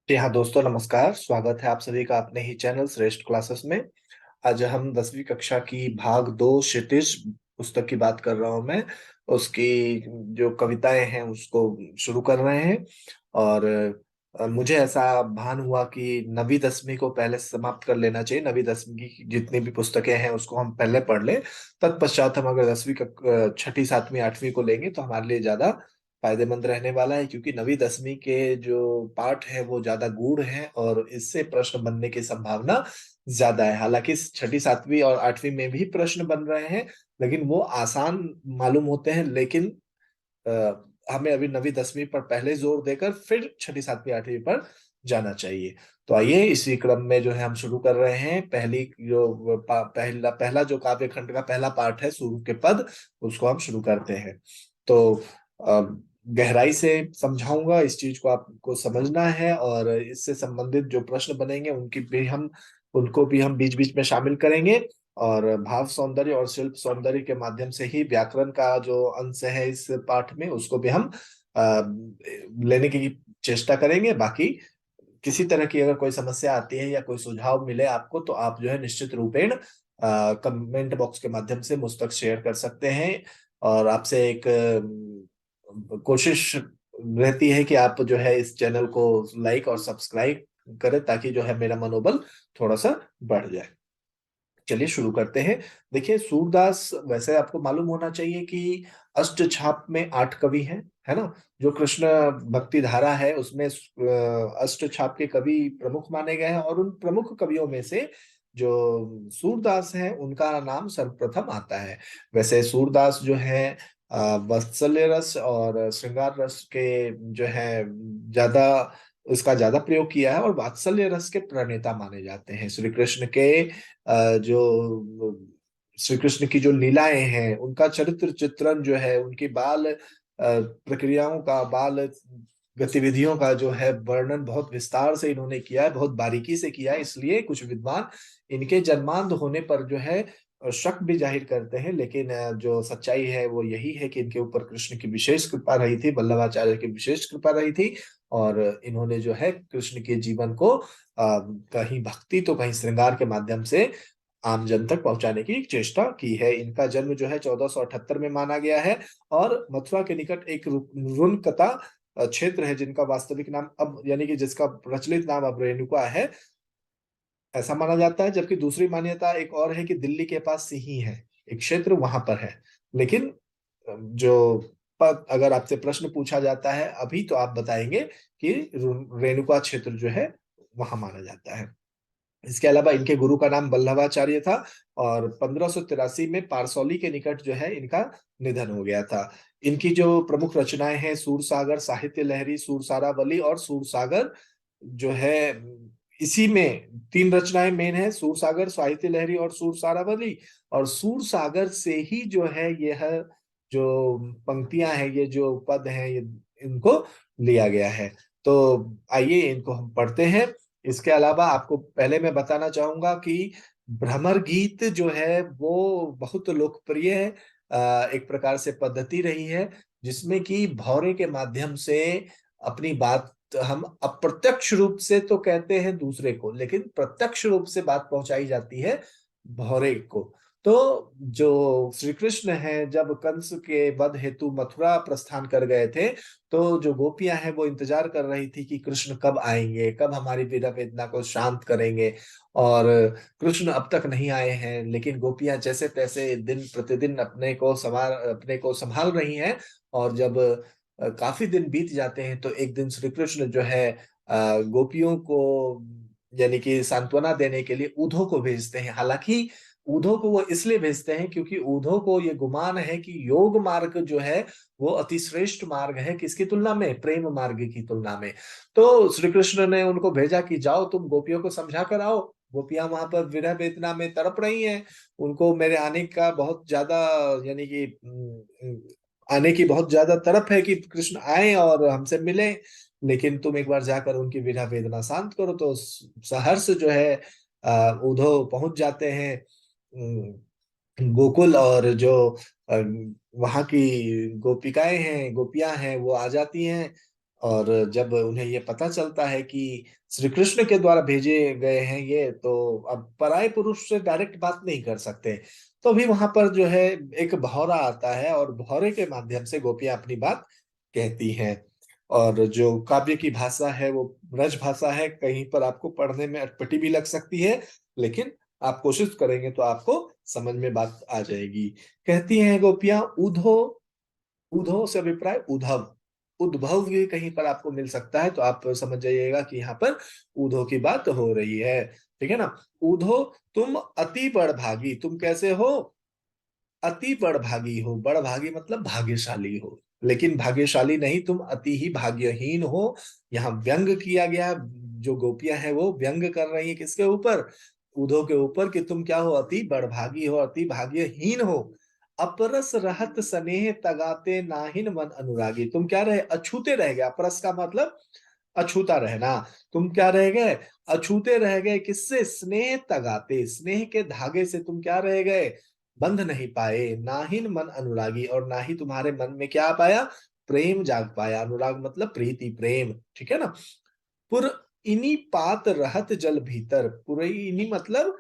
जी हाँ दोस्तों, नमस्कार। स्वागत है आप सभी का अपने ही चैनल श्रेष्ठ क्लासेस में। आज हम 10वीं कक्षा की भाग 2 क्षितिज पुस्तक की बात कर रहा हूँ मैं। उसकी जो कविताएं हैं उसको शुरू कर रहे हैं। और मुझे ऐसा भान हुआ कि नवीं 10वीं को पहले समाप्त कर लेना चाहिए। नवीं 10वीं की जितनी भी पुस्तकें हैं उसको हम पहले पढ़ लें। तत्पश्चात हम अगर 10वीं छठी, सातवीं, आठवीं को लेंगे तो हमारे लिए ज्यादा फायदेमंद रहने वाला है, क्योंकि नवीं 10वीं के जो पाठ है वो ज्यादा गूढ़ है और इससे प्रश्न बनने की संभावना ज्यादा है। हालांकि छठी, सातवीं और आठवीं में भी प्रश्न बन रहे हैं, लेकिन वो आसान मालूम होते हैं। लेकिन हमें अभी नवीं 10वीं पर पहले जोर देकर फिर छठी, सातवीं, आठवीं पर जाना चाहिए। तो आइए इसी क्रम में जो है हम शुरू कर रहे हैं। पहली जो पहला जो काव्य खंड का पहला पाठ है, सूर्य के पद, उसको हम शुरू करते हैं। तो अ, गहराई से समझाऊंगा, इस चीज को आपको समझना है, और इससे संबंधित जो प्रश्न बनेंगे उनको भी हम बीच बीच में शामिल करेंगे। और भाव सौंदर्य और शिल्प सौंदर्य के माध्यम से ही व्याकरण का जो अंश है इस पाठ में, उसको भी हम लेने की चेष्टा करेंगे। बाकी किसी तरह की अगर कोई समस्या आती है या कोई सुझाव मिले आपको, तो आप जो है निश्चित रूपेण कमेंट बॉक्स के माध्यम से मुझ तक शेयर कर सकते हैं। और आपसे एक कोशिश रहती है कि आप जो है इस चैनल को लाइक और सब्सक्राइब करें, ताकि जो है मेरा मनोबल थोड़ा सा बढ़ जाए। चलिए शुरू करते हैं। देखिए, सूरदास, वैसे आपको मालूम होना चाहिए कि अष्टछाप में 8 कवि हैं, है ना। जो कृष्ण भक्ति धारा है उसमें अष्टछाप के कवि प्रमुख माने गए हैं, और उन प्रमुख कवियों में से जो सूरदास हैं उनका नाम सर्वप्रथम आता है। वैसे सूरदास जो है वात्सल्य रस और श्रृंगार रस के जो है ज्यादा उसका ज्यादा प्रयोग किया है, और वात्सल्य रस के प्रणेता माने जाते हैं। श्री कृष्ण के जो श्री कृष्ण की जो लीलाएं हैं उनका चरित्र चित्रण जो है, उनकी बाल प्रक्रियाओं का, बाल गतिविधियों का जो है वर्णन बहुत विस्तार से इन्होंने किया है, बहुत बारीकी से किया है। इसलिए कुछ विद्वान इनके जन्मांध होने पर जो है शक भी जाहिर करते हैं, लेकिन जो सच्चाई है वो यही है कि इनके ऊपर कृष्ण की विशेष कृपा रही थी, वल्लभाचार्य की विशेष कृपा रही थी। और इन्होंने जो है कृष्ण के जीवन को कहीं भक्ति तो कहीं श्रृंगार के माध्यम से आम जन तक पहुंचाने की चेष्टा की है। इनका जन्म जो है 1478 में माना गया है, और मथुरा के निकट एक रुनकता क्षेत्र है, जिनका वास्तविक नाम अब, यानी कि जिसका प्रचलित नाम अब रेणुका है, ऐसा माना जाता है। जबकि दूसरी मान्यता एक और है कि दिल्ली के पास सिही है, एक क्षेत्र वहां पर है। लेकिन जो पद, अगर आपसे प्रश्न पूछा जाता है अभी, तो आप बताएंगे कि रेणुका क्षेत्र जो है वहां माना जाता है। इसके अलावा इनके गुरु का नाम वल्लभाचार्य था, और 1583 में पारसौली के निकट जो है इनका निधन हो गया था। इनकी जो प्रमुख रचनाएं हैं, सूरसागर, साहित्य लहरी, सूरसारावली और सूरसागर जो है, इसी में 3 रचनाएं मेन है, सूरसागर, साहित्य लहरी और सूरसारावली। और सूरसागर से ही जो है यह जो पंक्तियां हैं, ये जो पद हैं, ये इनको लिया गया है। तो आइए इनको हम पढ़ते हैं। इसके अलावा आपको पहले मैं बताना चाहूंगा कि भ्रमर गीत जो है वो बहुत लोकप्रिय एक प्रकार से पद्धति रही है, जिसमें कि भौरे के माध्यम से अपनी बात हम अप्रत्यक्ष रूप से तो कहते हैं दूसरे को, लेकिन प्रत्यक्ष रूप से बात पहुंचाई जाती है भौरे को। तो जो श्री कृष्ण हैं जब कंस के वध हेतु मथुरा प्रस्थान कर गए थे, तो जो गोपियां हैं वो इंतजार कर रही थी कि कृष्ण कब आएंगे, कब हमारी विरह वेदना को शांत करेंगे। और कृष्ण अब तक नहीं आए हैं, लेकिन गोपियां जैसे तैसे दिन प्रतिदिन अपने को संभाल रही हैं। और जब काफी दिन बीत जाते हैं, तो एक दिन श्री कृष्ण जो है गोपियों को, यानी कि सांत्वना देने के लिए ऊधो को भेजते हैं। हालांकि ऊधो को वो इसलिए भेजते हैं क्योंकि ऊधो को ये गुमान है कि योग मार्ग जो है वो अति श्रेष्ठ मार्ग है, किसकी तुलना में, प्रेम मार्ग की तुलना में। तो श्री कृष्ण ने उनको भेजा कि जाओ तुम गोपियों को समझा कर आओ। गोपियां वहां पर विरह वेदना में तड़प रही हैं, उनको मेरे आने का बहुत ज्यादा, यानी कि आने की बहुत ज्यादा तड़प है कि कृष्ण आए और हमसे मिले। लेकिन तुम एक बार जाकर उनकी विरह वेदना शांत करो। तो सहर्ष जो है उद्धव पहुंच जाते हैं गोकुल, और जो वहां की गोपिकाएं हैं, गोपियां हैं, वो आ जाती हैं। और जब उन्हें ये पता चलता है कि श्री कृष्ण के द्वारा भेजे गए हैं ये, तो अब पराये पुरुष से डायरेक्ट बात नहीं कर सकते। तो अभी वहां पर जो है एक भौरा आता है और भौरे के माध्यम से गोपियां अपनी बात कहती हैं। और जो काव्य की भाषा है वो ब्रज भाषा है, कहीं पर आपको पढ़ने में अटपटी भी लग सकती है, लेकिन आप कोशिश करेंगे तो आपको समझ में बात आ जाएगी। कहती हैं गोपियां, उधो, उधो से अभिप्राय उद्धव, उद्भव भी कहीं पर आपको मिल सकता है, तो आप समझ जाइएगा कि यहाँ पर उधो की बात हो रही है। ठीक है ना। उधो, तुम अति बड़भागी, तुम कैसे हो, अति बड़भागी हो। बड़भागी मतलब भाग्यशाली हो, लेकिन भाग्यशाली नहीं, तुम अति ही भाग्यहीन हो। यहाँ व्यंग किया गया, जो गोपियां हैं वो व्यंग कर रही है किसके ऊपर, उधो के ऊपर, कि तुम क्या हो, अति बड़भागी हो, अति भाग्यहीन हो। अपरस रहत स्नेह तगाते नाहिन मन अनुरागी, तुम क्या रहे, अछूते रह गए। अपरस का मतलब अछूता रहना। तुम क्या रह गए, अछूते रह गए, किससे, स्नेह तगाते, स्नेह के धागे से तुम क्या रह गए, बंध नहीं पाए। नाहिन मन अनुरागी, और ना ही तुम्हारे मन में क्या आ पाया, प्रेम जाग पाया। अनुराग मतलब प्रीति, प्रेम। ठीक है ना। पुर इनी पात रहत जल भीतर, पुरइनी मतलब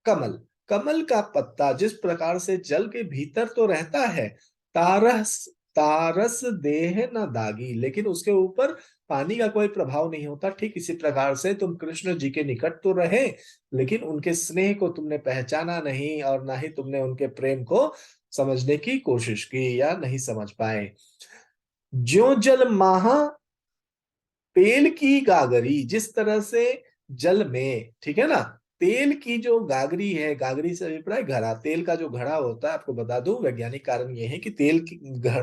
कमल, कमल का पत्ता जिस प्रकार से जल के भीतर तो रहता है, तारस, तारस देह न दागी, लेकिन उसके ऊपर पानी का कोई प्रभाव नहीं होता। ठीक इसी प्रकार से तुम कृष्ण जी के निकट तो रहे, लेकिन उनके स्नेह को तुमने पहचाना नहीं, और ना ही तुमने उनके प्रेम को समझने की कोशिश की, या नहीं समझ पाए। ज्यो जल माहा तेल की गागरी, जिस तरह से जल में, ठीक है ना, तेल की जो गागरी है, गागरी से अभिप्राय घड़ा, तेल का जो घड़ा होता है, आपको बता दूं वैज्ञानिक कारण ये है कि तेल की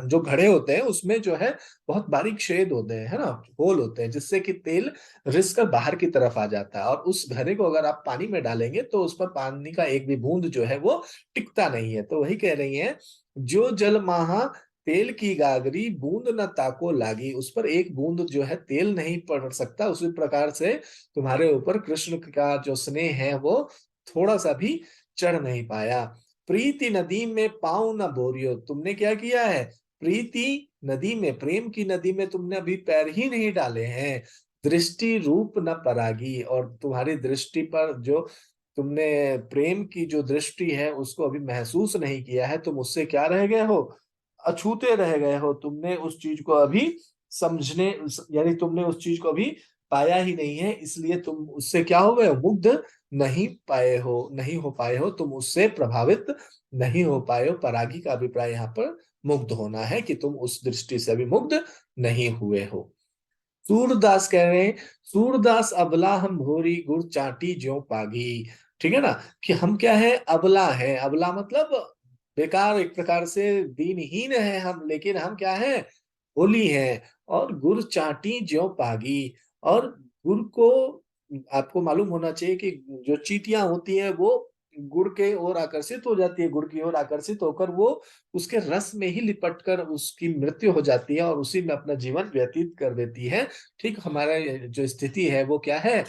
जो घड़े होते हैं उसमें जो है बहुत बारीक छेद होते हैं, है ना, होल होते हैं, जिससे कि तेल रिस कर बाहर की तरफ आ जाता है। और उस घड़े को अगर आप पानी में डालेंगे तो उस पर पानी का एक भी बूंद जो है वो टिकता नहीं है। तो वही कह रही है, जो जल महा तेल की गागरी बूंद न ताको लागी, उस पर एक बूंद जो है तेल नहीं पड़ सकता, उसी प्रकार से तुम्हारे ऊपर कृष्ण का जो स्नेह है वो थोड़ा सा भी चढ़ नहीं पाया। प्रीति नदी में पाँव न बोरियो, तुमने क्या किया है, प्रीति नदी में, प्रेम की नदी में तुमने अभी पैर ही नहीं डाले हैं। दृष्टि रूप न परागी, और तुम्हारी दृष्टि पर जो तुमने प्रेम की जो दृष्टि है उसको अभी महसूस नहीं किया है, तुम उससे क्या रह गए हो, अछूते रह गए हो। तुमने उस चीज को अभी समझने, यानी तुमने उस चीज को अभी पाया ही नहीं है, इसलिए तुम उससे क्या हो गए, मुग्ध नहीं पाए हो, नहीं हो पाए हो, तुम उससे प्रभावित नहीं हो पाए हो। परागी का अभिप्राय यहाँ पर मुग्ध होना है, कि तुम उस दृष्टि से अभी मुग्ध नहीं हुए हो। सूरदास कह रहे हैं, सूरदास अबला हम भोरी गुड़ चाटी ज्यों पागी। ठीक है ना, कि हम क्या है, अबला है, अबला मतलब बेकार, एक प्रकार से दीनहीन है हम, लेकिन हम क्या है, होली है। और गुड़ चाटी ज्यों पागी, और गुड़ को आपको मालूम होना चाहिए कि जो चींटियां होती हैं वो गुड़ के ओर आकर्षित हो जाती है, गुड़ की ओर आकर्षित होकर वो उसके रस में ही लिपट कर उसकी मृत्यु हो जाती है और उसी में अपना जीवन व्यतीत कर देती है। ठीक हमारा जो स्थिति है वो क्या है,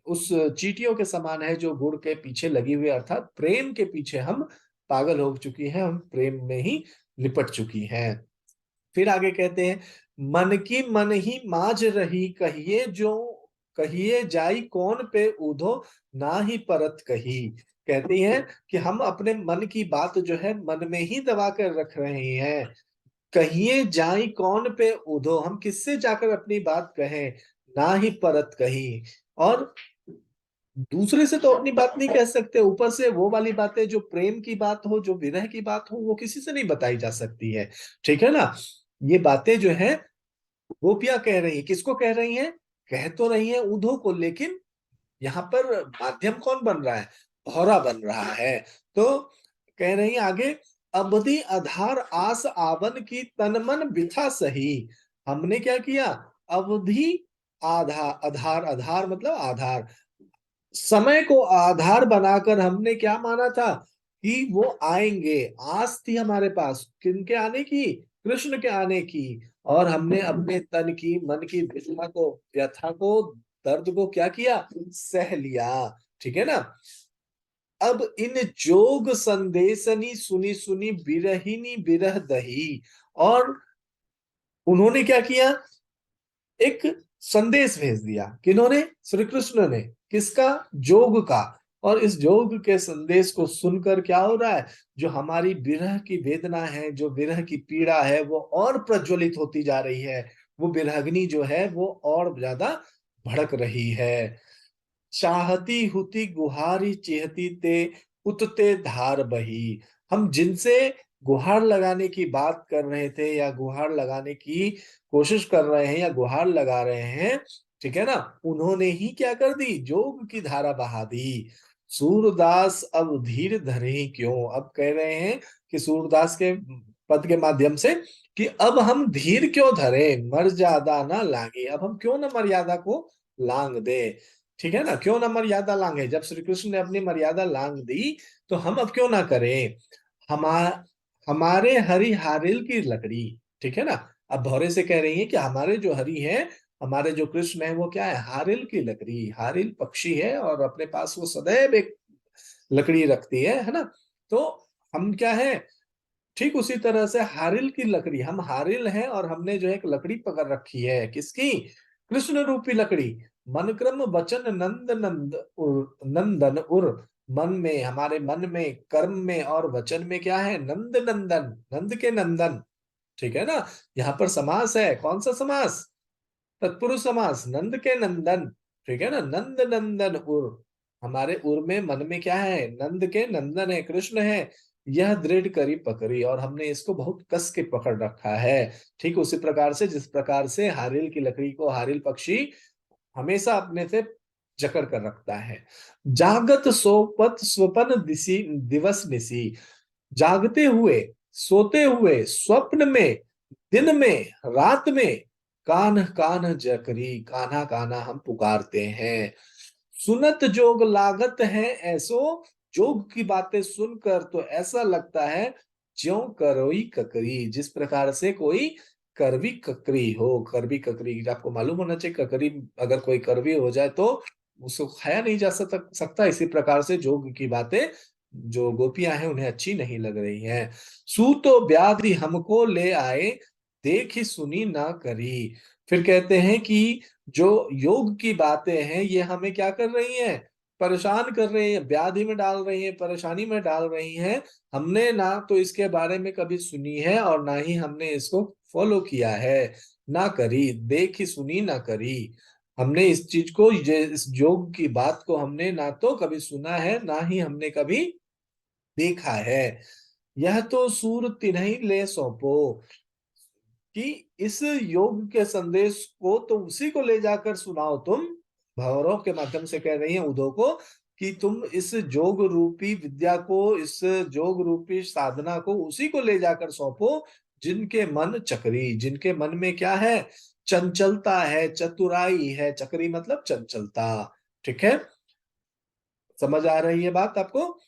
उस चींटियों के समान है जो गुड़ के पीछे लगी हुई, अर्थात प्रेम के पीछे हम पागल हो चुकी हैं, हम प्रेम में ही लिपट चुकी हैं। फिर आगे कहते हैं, मन की मन ही माज रही कहिए जो, कहिए जाई कौन पे उधो ना ही परत कही। कहती हैं कि हम अपने मन की बात जो है मन में ही दबा कर रख रहे हैं। कहिए जाई कौन पे उधो, हम किससे जाकर अपनी बात कहें, ना ही परत कही। और दूसरे से तो अपनी बात नहीं कह सकते, ऊपर से वो वाली बातें जो प्रेम की बात हो, जो विरह की बात हो, वो किसी से नहीं बताई जा सकती है। ठीक है ना। ये बातें जो है गोपियां कह रही है, किसको कह रही हैं, कह तो रही है उधो को, लेकिन यहाँ पर माध्यम कौन बन रहा है, भौरा बन रहा है। तो कह रही है आगे, अवधि आधार आस आवन की तन मन बिथा सही। हमने क्या किया, अवधि आधार, आधार, आधार मतलब आधार, समय को आधार बनाकर हमने क्या माना था कि वो आएंगे। आस थी हमारे पास किनके आने की, कृष्ण के आने की। और हमने अपने तन की, मन की व्यथा को, व्यथा को, दर्द को क्या किया, सह लिया। ठीक है ना। अब इन जोग संदेशनी सुनी सुनी बिरहिनी बिरह दही। और उन्होंने क्या किया, एक संदेश भेज दिया। किन्होंने? श्री कृष्ण ने। किसका? जोग का। और इस जोग के संदेश को सुनकर क्या हो रहा है, जो हमारी विरह की वेदना है, जो विरह की पीड़ा है, वो और प्रज्वलित होती जा रही है। वो विरहग्नि जो है वो और ज्यादा भड़क रही है। चाहती हुती गुहारी चेहती ते उतते धार बही। हम जिनसे गुहार लगाने की बात कर रहे थे या गुहार लगाने की कोशिश कर रहे हैं या गुहार लगा रहे हैं, ठीक है ना, उन्होंने ही क्या कर दी, जोग की धारा बहा दी। सूरदास अब धीर धरे क्यों? अब कह रहे हैं कि सूरदास के पद के माध्यम से कि अब हम धीर क्यों धरे, मर्यादा ना लांगे। अब हम क्यों ना मर्यादा को लांग दे, ठीक है ना, क्यों ना मर्यादा लांगे। जब श्री कृष्ण ने अपनी मर्यादा लांग दी तो हम अब क्यों ना करें। हमारे हरि हारिल की लकड़ी, ठीक है ना। अब भौरे से कह रही है कि हमारे जो हरि है, हमारे जो कृष्ण है, वो क्या है, हारिल की लकड़ी। हारिल पक्षी है और अपने पास वो सदैव एक लकड़ी रखती है ना। तो हम क्या है, ठीक उसी तरह से हारिल की लकड़ी, हम हारिल हैं और हमने जो है एक लकड़ी पकड़ रखी है, किसकी? कृष्ण रूपी लकड़ी। मन क्रम वचन नंद नंद उर, नंदन उर। मन में, हमारे मन में, कर्म में और वचन में क्या है, नंद नंदन, नंद के नंदन, ठीक है ना। यहाँ पर समास है, कौन सा समास? तत्पुरुष समास, नंद के नंदन, ठीक है ना, नंद नंदन उर। हमारे उर में, मन में क्या है, नंद के नंदन है, कृष्ण है। यह दृढ़ करी पकड़ी, और हमने इसको बहुत कस के पकड़ रखा है। ठीक उसी प्रकार से जिस प्रकार से हारिल की लकड़ी को हारिल पक्षी हमेशा अपने से जकड़ कर रखता है। जागत सोपत स्वपन दिसी दिवस निसी। जागते हुए, सोते हुए, स्वप्न में, दिन में, रात में, कान्ह कान्ह जकरी, कान्हा कान्हा हम पुकारते हैं। सुनत जोग लागत है ऐसो। जोग की बातें सुनकर तो ऐसा लगता है ज्यों करोई ककरी, जिस प्रकार से कोई करवी ककरी हो। करवी ककरी आपको मालूम होना चाहिए, ककरी अगर कोई करवी हो जाए तो उसको खाया नहीं जा सकता। इसी प्रकार से जोग की बातें जो गोपियां हैं उन्हें अच्छी नहीं लग रही हैं। सूतो व्याधि हमको ले आए, देखी सुनी ना करी। फिर कहते हैं कि जो योग की बातें हैं ये हमें क्या कर रही हैं, परेशान कर रही हैं, व्याधि में डाल रही हैं, परेशानी में डाल रही हैं। हमने ना तो इसके बारे में कभी सुनी है और ना ही हमने इसको फॉलो किया है, ना करी, देखी सुनी ना करी। हमने इस चीज को, इस योग की बात को हमने ना तो कभी सुना है ना ही हमने कभी देखा है। यह तो सूर तिन्हि ले सौंपो, कि इस योग के संदेश को तो उसी को ले जाकर सुनाओ तुम। भौरों के माध्यम से कह रही है उदो को कि तुम इस जोग रूपी विद्या को, इस जोग रूपी साधना को उसी को ले जाकर सौंपो जिनके मन चक्री, जिनके मन में क्या है, चंचलता है, चतुराई है। चक्री मतलब चंचलता, ठीक है। समझ आ रही है बात आपको?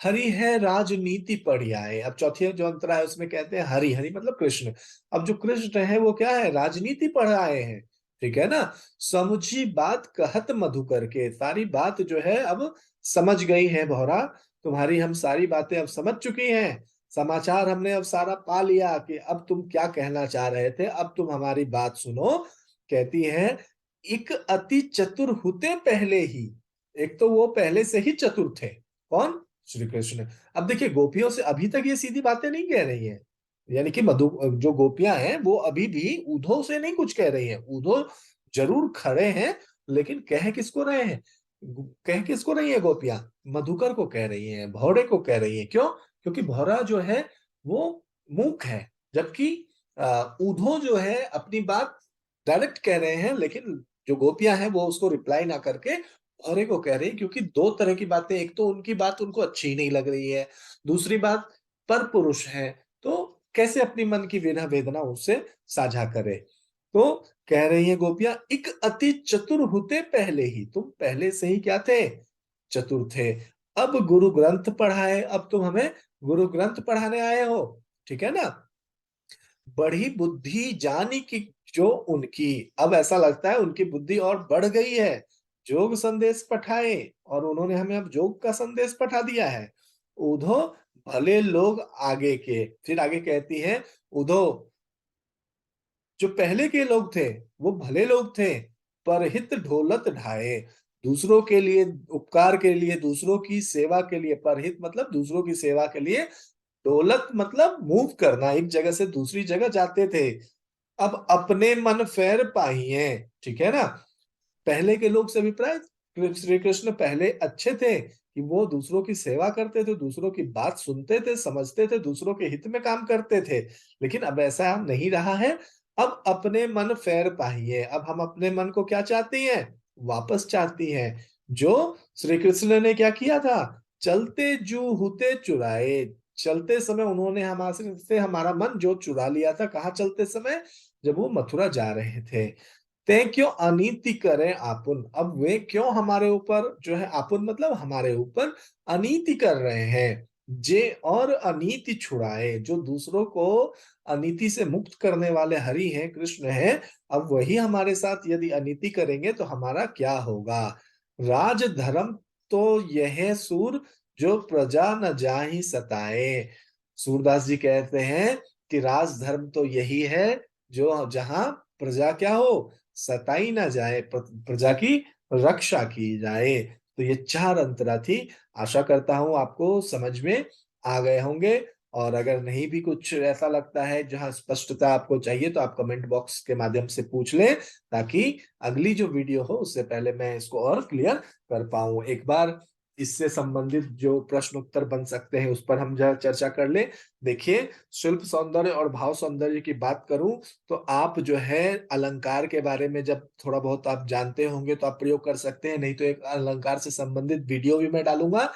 हरि है राजनीति पढ़ियाए। अब चौथी जो अंतरा है उसमें कहते हैं हरि, हरि मतलब कृष्ण। अब जो कृष्ण है वो क्या है, राजनीति पढ़ आए हैं, ठीक है ना। समुझी बात कहत मधुकर के, सारी बात जो है अब समझ गई है भौरा, तुम्हारी हम सारी बातें अब समझ चुकी हैं। समाचार हमने अब सारा पा लिया कि अब तुम क्या कहना चाह रहे थे, अब तुम हमारी बात सुनो। कहती है, एक अति चतुर होते पहले ही। एक तो वो पहले से ही चतुर थे, कौन? श्री कृष्ण। अब देखिए गोपियों से अभी तक ये सीधी बातें नहीं कह रही हैं, यानी कि मधु, जो गोपियां हैं वो अभी भी उधो से नहीं कुछ कह रही हैं। उधो जरूर खड़े हैं, लेकिन कह किसको रहे हैं, कह किसको रही है गोपियां? मधुकर को कह रही हैं, भौरे को कह रही हैं। क्यों? क्योंकि भौरा जो है वो मूक है, जबकि उधो जो है अपनी बात डायरेक्ट कह रहे हैं, लेकिन जो गोपियां हैं वो उसको रिप्लाई ना करके भौरे को कह रही है। क्योंकि दो तरह की बातें, एक तो उनकी बात उनको अच्छी नहीं लग रही है, दूसरी बात पर पुरुष है, तो कैसे अपनी मन की वेदना वेदना उससे साझा करे। तो कह रही है गोपियां, एक अति चतुर होते पहले ही, तुम पहले से ही क्या थे, चतुर थे। अब गुरु ग्रंथ पढ़ाए, अब तुम हमें गुरु ग्रंथ पढ़ाने आए हो, ठीक है ना। बढ़ी बुद्धि जानी कि जो उनकी, अब ऐसा लगता है उनकी बुद्धि और बढ़ गई है। जोग संदेश पठाए और उन्होंने हमें अब जोग का संदेश पठा दिया है। उधो भले लोग आगे के, फिर आगे कहती है, उधो जो पहले के लोग थे वो भले लोग थे, परहित ढोलत ढाए, दूसरों के लिए, उपकार के लिए, दूसरों की सेवा के लिए, परहित मतलब दूसरों की सेवा के लिए, ढोलत मतलब मूव करना, एक जगह से दूसरी जगह जाते थे। अब अपने मन फेर पाइए, ठीक है ना। पहले के लोग से अभिप्राय, श्री कृष्ण पहले अच्छे थे कि वो दूसरों की सेवा करते थे, दूसरों की बात सुनते थे, समझते थे, दूसरों के हित में काम करते थे। लेकिन अब ऐसा नहीं रहा है। अब अपने मन फेर पाइए, अब हम अपने मन को क्या चाहती हैं, वापस चाहती हैं। जो श्री कृष्ण ने क्या किया था, चलते जू हुते चुराए, चलते समय उन्होंने हमारे से हमारा मन जो चुरा लिया था, कहाँ चलते समय, जब वो मथुरा जा रहे थे। ते क्यों अनीति करें आपुन, अब वे क्यों हमारे ऊपर जो है, आपुन मतलब हमारे ऊपर अनीति कर रहे हैं। जे और अनीति छुड़ाए, जो दूसरों को अनीति से मुक्त करने वाले हरि हैं, कृष्ण हैं, अब वही हमारे साथ यदि अनीति करेंगे तो हमारा क्या होगा। राज धर्म तो यह सूर, जो प्रजा न जाहि सताए। सूरदास जी कहते हैं कि राज धर्म तो यही है जो जहां प्रजा क्या हो, सताई ना जाए, प्रजा की रक्षा की जाए। तो ये चार अंतरा थी। आशा करता हूं आपको समझ में आ गए होंगे। और अगर नहीं भी कुछ ऐसा लगता है जहां स्पष्टता आपको चाहिए, तो आप कमेंट बॉक्स के माध्यम से पूछ लें, ताकि अगली जो वीडियो हो उससे पहले मैं इसको और क्लियर कर पाऊं। एक बार इससे संबंधित जो प्रश्न उत्तर बन सकते हैं उस पर हम जरा चर्चा कर लें। देखिए, शिल्प सौंदर्य और भाव सौंदर्य की बात करूं तो आप जो है अलंकार के बारे में जब थोड़ा बहुत आप जानते होंगे तो आप प्रयोग कर सकते हैं, नहीं तो एक अलंकार से संबंधित वीडियो भी मैं डालूंगा।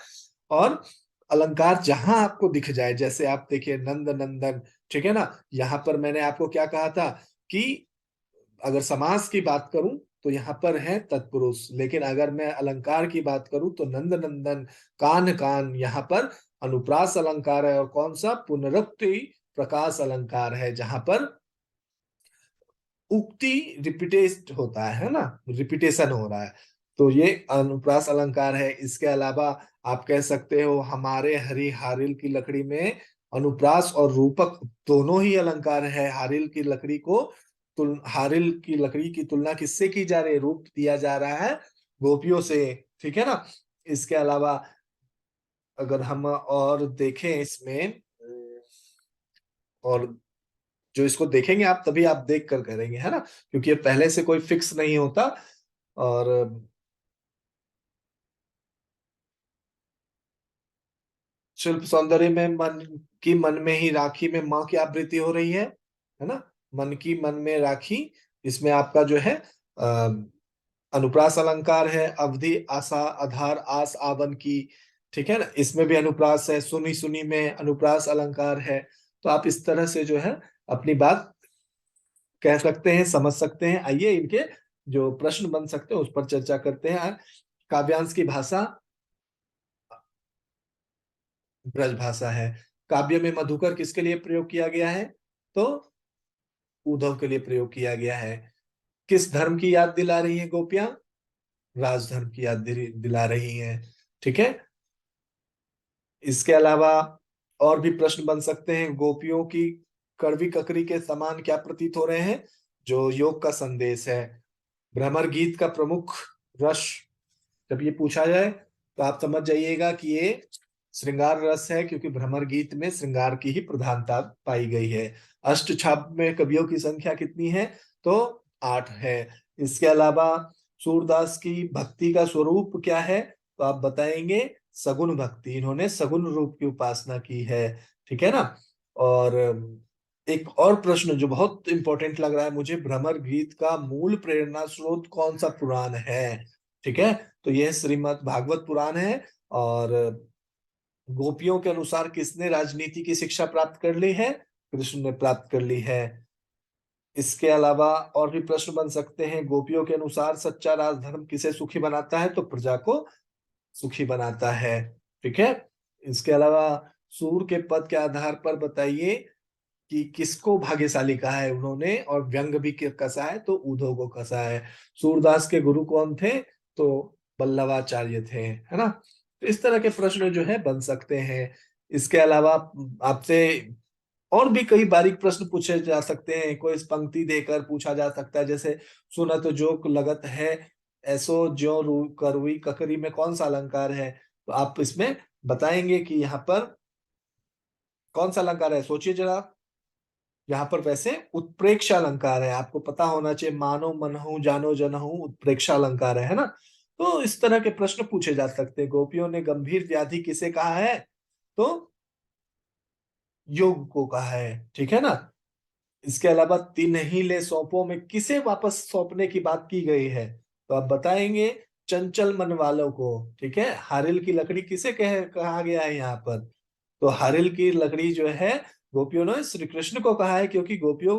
और अलंकार जहां आपको दिख जाए, जैसे आप देखिए नंद नंदन, ठीक है ना, यहाँ पर मैंने आपको क्या कहा था कि अगर समास की बात करूं तो यहाँ पर है तत्पुरुष, लेकिन अगर मैं अलंकार की बात करूं तो नंद नंदन, कान कान, यहाँ पर अनुप्रास अलंकार है। और कौन सा, पुनरुक्ति प्रकाश अलंकार है, जहां पर उक्ति रिपीटेट होता है ना, रिपीटेशन हो रहा है। तो ये अनुप्रास अलंकार है। इसके अलावा आप कह सकते हो हमारे हरि हारिल की लकड़ी में अनुप्रास और रूपक दोनों ही अलंकार है। हारिल की लकड़ी को हारिल की लकड़ी की तुलना किससे की जा रही है, रूप दिया जा रहा है गोपियों से, ठीक है ना। इसके अलावा अगर हम और देखें इसमें, और जो इसको देखेंगे आप तभी आप देख कर करेंगे, है ना, क्योंकि ये पहले से कोई फिक्स नहीं होता। और शिल्प सौंदर्य में मन की मन में ही राखी में माँ की आवृत्ति हो रही है ना, मन की मन में राखी। इसमें आपका जो है अ, अनुप्रास अलंकार है, अवधि आशा आधार आस आवन की, ठीक है ना, इसमें भी अनुप्रास है। सुनी सुनी में अनुप्रास अलंकार है। तो आप इस तरह से जो है अपनी बात कह सकते हैं, समझ सकते हैं। आइए इनके जो प्रश्न बन सकते हैं उस पर चर्चा करते हैं। काव्यांश की भाषा ब्रज भाषा है। काव्य में मधुकर किसके लिए प्रयोग किया गया है, तो उद्धव के लिए प्रयोग किया गया है। किस धर्म की याद दिला रही है गोपियां, राजधर्म की याद दिला रही हैं, ठीक है। इसके अलावा और भी प्रश्न बन सकते हैं, गोपियों की कड़वी ककरी के समान क्या प्रतीत हो रहे हैं, जो योग का संदेश है। भ्रमर गीत का प्रमुख रस, जब ये पूछा जाए तो आप समझ जाइएगा कि ये श्रृंगार रस है, क्योंकि भ्रमर गीत में श्रृंगार की ही प्रधानता पाई गई है। अष्टछाप में कवियों की संख्या कितनी है, तो 8 है। इसके अलावा सूरदास की भक्ति का स्वरूप क्या है, तो आप बताएंगे सगुण भक्ति, इन्होंने सगुण रूप की उपासना की है, ठीक है ना। और एक और प्रश्न जो बहुत इंपॉर्टेंट लग रहा है मुझे, भ्रमर गीत का मूल प्रेरणा स्रोत कौन सा पुराण है, ठीक है। तो यह श्रीमद् भागवत पुराण है। और गोपियों के अनुसार किसने राजनीति की शिक्षा प्राप्त कर ली है, कृष्ण ने प्राप्त कर ली है। इसके अलावा और भी प्रश्न बन सकते हैं, गोपियों के अनुसार सच्चा राजधर्म किसे सुखी बनाता है, तो प्रजा को सुखी बनाता है, ठीक है। इसके अलावा सूर के पद के आधार पर बताइए कि किसको भाग्यशाली कहा है उन्होंने, और व्यंग भी कसा है तो उद्धव को कसा है। सूरदास के गुरु कौन थे, तो वल्लभाचार्य थे, है ना। तो इस तरह के प्रश्न जो है बन सकते हैं। इसके अलावा आपसे और भी कई बारीक प्रश्न पूछे जा सकते हैं, कोई पंक्ति देकर पूछा जा सकता है, जैसे सुनत जोक लगत है, ऐसो ज्यों करुई ककरी में कौन सा अलंकार है। तो आप इसमें बताएंगे कि यहाँ पर कौन सा अलंकार है, सोचिए जरा। यहाँ पर वैसे उत्प्रेक्षा अलंकार है, आपको पता होना चाहिए, मानो मनहु जानो जनहु उत्प्रेक्षा अलंकार है ना। तो इस तरह के प्रश्न पूछे जा सकते हैं। गोपियों ने गंभीर व्याधि किसे कहा है, तो योग को कहा है, ठीक है ना। इसके अलावा तीन ही ले सौंपो में किसे वापस सौंपने की बात की गई है, तो आप बताएंगे चंचल मन वालों को, ठीक है। हारिल की लकड़ी किसे कहा गया है यहाँ पर, तो हारिल की लकड़ी जो है गोपियों ने श्री कृष्ण को कहा है, क्योंकि गोपियों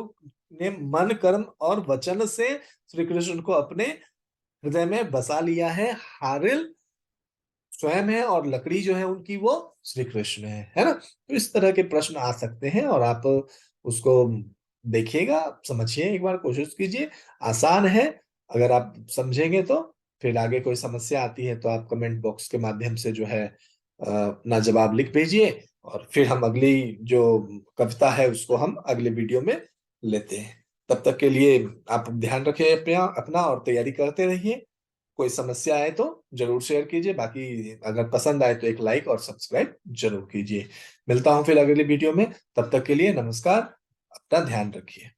ने मन कर्म और वचन से श्री कृष्ण को अपने हृदय में बसा लिया है। हारिल स्वयं है और लकड़ी जो है उनकी वो श्री कृष्ण है ना। तो इस तरह के प्रश्न आ सकते हैं और आप उसको देखिएगा, समझिए, एक बार कोशिश कीजिए, आसान है। अगर आप समझेंगे तो फिर आगे कोई समस्या आती है तो आप कमेंट बॉक्स के माध्यम से जो है अपना जवाब लिख भेजिए, और फिर हम अगली जो कविता है उसको हम अगले वीडियो में लेते हैं। तब तक के लिए आप ध्यान रखें अपना अपना और तैयारी करते रहिए। कोई समस्या आए तो जरूर शेयर कीजिए, बाकी अगर पसंद आए तो एक लाइक और सब्सक्राइब जरूर कीजिए। मिलता हूं फिर अगले वीडियो में, तब तक के लिए नमस्कार, अपना ध्यान रखिए।